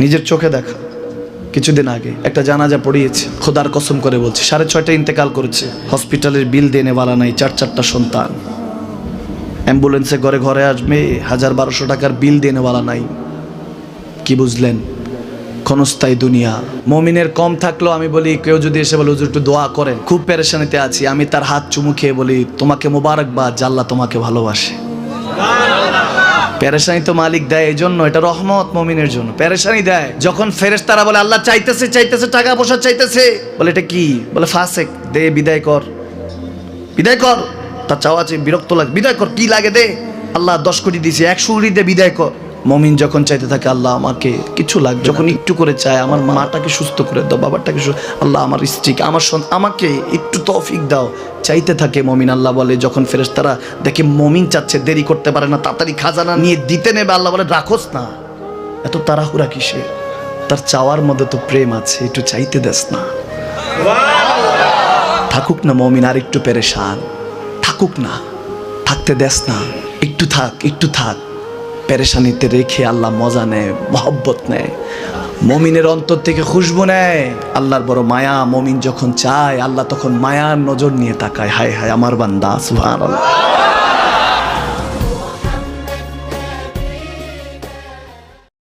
নিজের চোখে দেখা। কিছুদিন আগে একটা জানাজা পড়িয়েছে, খোদার কসম করে বলছে 6:30 ইন্তেকাল করেছে। হসপিটালের বিল দেনেওয়ালা নাই, 4 সন্তান। অ্যাম্বুলেন্সে ঘরে ঘরে আসবে, 1000-1200 টাকার বিল দেনেওয়ালা নাই। কি বুঝলেন? ক্ষণস্থায়ী দুনিয়া। মুমিনের কম থাকলেও আমি বলি, কেউ যদি এসে বলে হুজুর একটু দোয়া করেন, খুব পেরেশানিতে আছি, আমি তার হাত চুমু খেয়ে বলি তোমাকে মোবারকবাদ, আল্লাহ তোমাকে ভালোবাসে। পেরেশানি তো মালিক দেয়, এই জন্য এটা রহমত মুমিনের জন্য। পেরেশানি দেয় যখন ফেরেশতারা বলে আল্লাহ চাইতেছে টাকা পয়সা চাইতেছে, বলে এটা কি? বলে ফাসেক, দে বিদায় কর, বিদায় কর। তার চাওয়া আছে, বিরক্ত লাগে, বিদায় কর, কি লাগে দে। আল্লাহ 10 কোটি দিয়েছে, 100 কোটি দিয়ে বিদায় কর। মুমিন যখন চাইতে থাকে আল্লাহ আমাকে কিছু লাগবে, যখন একটু করে চায় আমার মাটাকে সুস্থ করে দাও, বাবাটাকে আল্লাহ আমার স্ত্রীকে, আমার আমাকে একটু তৌফিক দাও, চাইতে থাকে মুমিন। আল্লাহ বলে যখন ফেরেশতারা দেখে মুমিন চাচ্ছে, দেরি করতে পারে না, তাড়াতাড়ি খাজানা নিয়ে দিতে নেবে, আল্লাহ বলে রাখোস না, এত তাড়াহুড়া কিসে? তার চাওয়ার মধ্যে তো প্রেম আছে, একটু চাইতে দেস না। থাকুক না মুমিন আর একটু পেরেশান, থাকুক না, থাকতে দেস না, একটু থাক, একটু থাক। পেরেশানিতে রেখে আল্লাহ মজা নেয়, মহব্বত নেয়, মুমিনের অন্তর থেকে খুশবু নেয়। আল্লাহর বড় মায়া, মুমিন যখন চায় আল্লাহ তখন মায়ার নজর নিয়ে তাকায়, হায় হায় আমার বান্দা, সুবহানাল্লাহ।